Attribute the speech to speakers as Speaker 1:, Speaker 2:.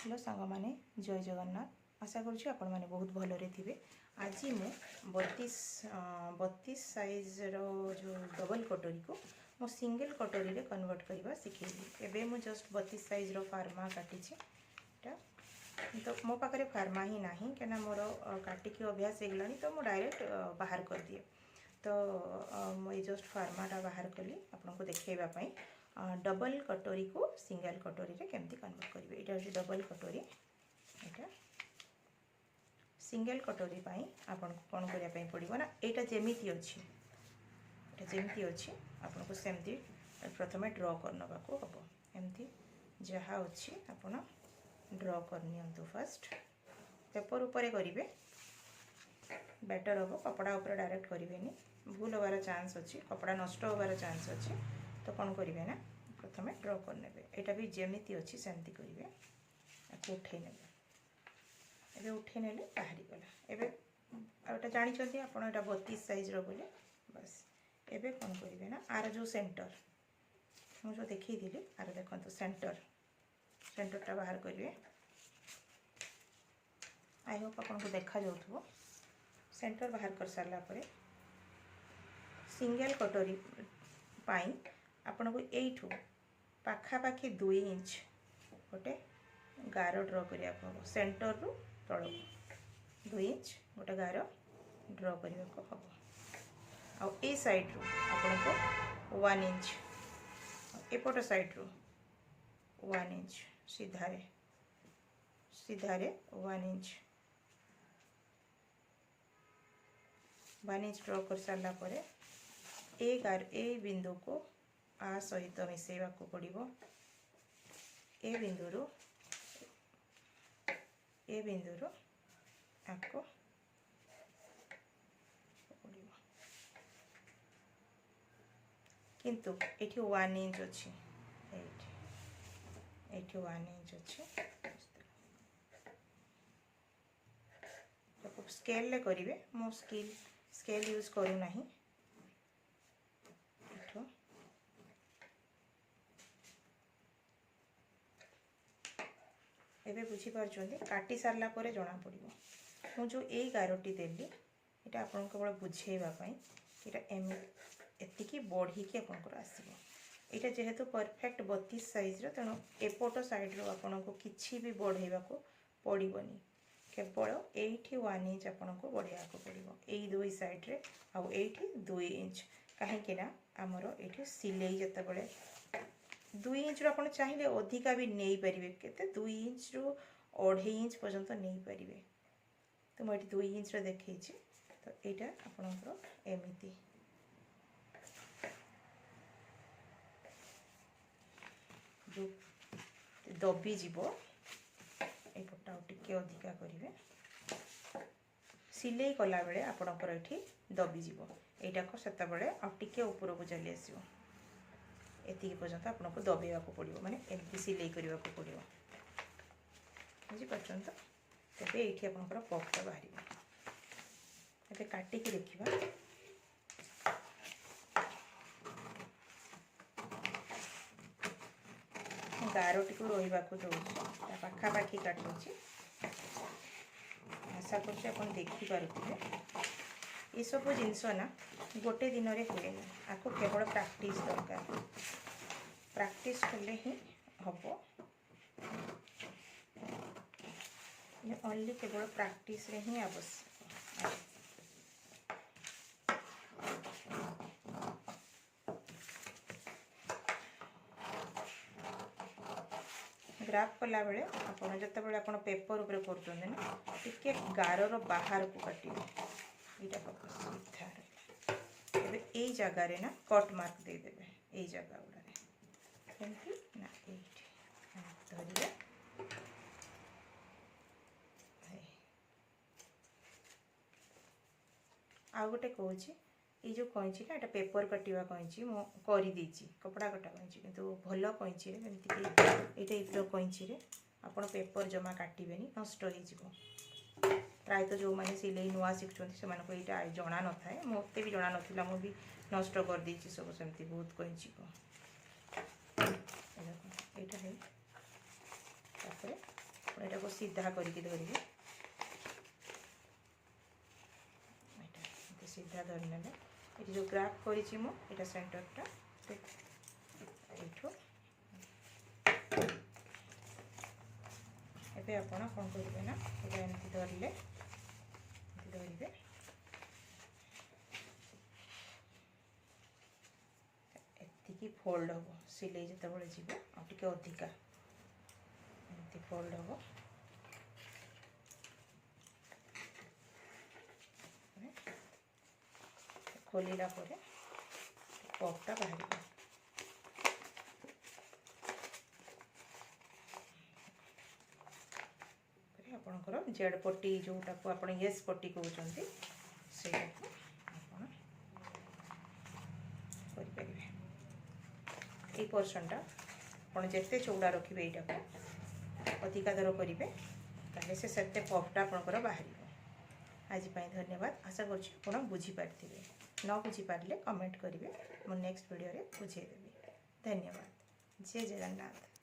Speaker 1: Hello सांग माने जय जगन्नाथ। आशा करुँच आपण मैंने बहुत भलरे थे। आज मु 32 साइज रो जो डबल कटोरी को मो सिंगल कटोरी रे कन्वर्ट करवा शिखेली। एबे मु जस्ट 32 साइज रो फार्मा काटी तो मो पाखे फार्मा ही ना क्या मोर काटिकी अभ्यास हो गलानी तो मु डायरेक्ट बाहर कर दिए। तो मुझे जस्ट फार्माटा बाहर कली आपको देखा डबल कटोरी को सिंगल कटोरी रे केमती कन्वर्ट करेंगे। यहाँ हूँ डबल कटोरी, यहाँ सिंगल कटोरी आपन कौन करने पड़ो ना यहाँ जमीती अच्छी जमीती अच्छी आपको सेमती प्रथम ड्र कर नवा को हम एमती जहाँ अच्छी आप ड्र करनी। फास्ट पेपर उपरे करेंगे बेटर हम कपड़ा उपर डायरेक्ट करेंगे, भूल होबार चांस अच्छी, कपड़ा नष्ट होबार चांस अच्छी। तो कौन करेंगे ना प्रथम ड्र करने यहाँ भी जमीती अच्छी सेमती करेंगे। आपको उठे ने एबे उठे ने बाहरी गला। एबे आटा जानते आप 32 साइज रो बोले बस। एबे कौन करेंगे ना आर जो सेंटर मुझे देखी थी आर देखो सेंटरटा बाहर करेंगे। आई होप आपको देखा जाऊ। सेंटर बाहर कर सारा पर सिंगल कटोरी पाई आपन को एठू पाखापाखि 2 इंच गोटे गार ड्र करिया को सेंटर रु तल 2 इंच गोटे गार ड्र करिया को हम। आ ए साइड रु आपन को 1 इंच एपट साइड रु 1 इंच सीधारे 1 इंच ड्र कर सारा पर ए बिंदु को आ सहित मिसेवा को पड़ो। ए बिंदु आपको किंतु एठी 1 इंच अच्छी, एठी 1 इंच अच्छी। स्केल ले करिवे, मो स्केल यूज करू नहीं। एबे बुझी पार्छन्ते काटी सारला परे जना पड़िबो। मु जो ए गारटी देली एटा आपन केवल बुझेइबा पई एटा एतिकी बढ़िकी आपनकर आसीबो। एटा जेहेतु परफेक्ट 32 साइज रो तेणु एपट साइड रो आपन को किछि भी बढ़ेबा को पड़िबोनी। केवल एठी 1 इंच आपन को बढ़िया को पड़िबो एई दुई साइड रे आ एठी 2 इंच। काहे ना हमरो एठी सिलाई जते बळे 2 इंच रो आपण चाहिए अधिका भी नहीं पारे के 2 इंच रु 2.5 इंच पर्यंत नहीं पारे। तो मुझे 2 इंच रो देखी। तो यहाँ आपणकर एमती जो दबी जीव एपटा टिके अधिका करेंगे सिलाई कला बेले आपणकर ये दबी जीव यहाँ को सेत बड़े आटे ऊपर को चली आसो। एति पर्यंत आपको दबेवा को पड़ो माने एमती सिलाई करने को पड़ो। बुझीपार तो तेरे ये आपंकर पफटा बाहर ए काटिकी देखा। गारटी को रहा दूसरी पाखापाखि काटुची। आशा कर देखिपे ये सब जिनस ना गोटे दिन में हुए ना, आपको केवल प्रैक्टिस दरकार। प्रैक्टिस कले ही हम ओनली केवल प्रैक्टिस रे ही आवश्यक। ग्राफ कला बेले आपन जते बेले आपन पेपर ऊपर करछन ना टिके गारर बाहर को काटिबे एटा फोकस सीधा रहला। एबे एई जगह रे ना कट मार्क दे देबे एई जगह उडा रे एमती ना एठी धरिबे। आ गोटे कहूँ ये जो कैंची ना ये पेपर काटिवा कैंची मु कर कपड़ा कटा कैंची किंतु भल कैंची जमीक ये टाइप कैंची आपड़ पेपर जमा काटबे नष्ट हो। प्रायतः जो मैंने सिलाई नुआ शिखुं से यहाँ जना न था, मत भी जना ना मुझे नष्ट कर दी सब सेमती बहुत कैंची को। यहाँ है को सीधा करके धरिए सीधा धरी ना ये जो ग्राफ करी मु ये सेंटरटा एठो एबे आपण कौन करेंगे ना ये एमती धरले धरवे एति फोल्ड हम सिलाई जिते बड़े जीव आगे अधिका एमती फोल्ड हम खोलिला परे पफटा बाहर आपणकर जेड पट्टी जोटा को आप येस पट्टी कहते से ये पोर्शनटा आप जिते चौड़ा रखिए यहाँ को अधिका दर करेंगे ताले से पफटा आपणकर बाहर आज धन्यवाद आशा कर बुझीपारे न बुझीपारे कमेंट करेंगे मु नेक्स्ट वीडियो रे बुझेदेवी धन्यवाद जय जगन्नाथ।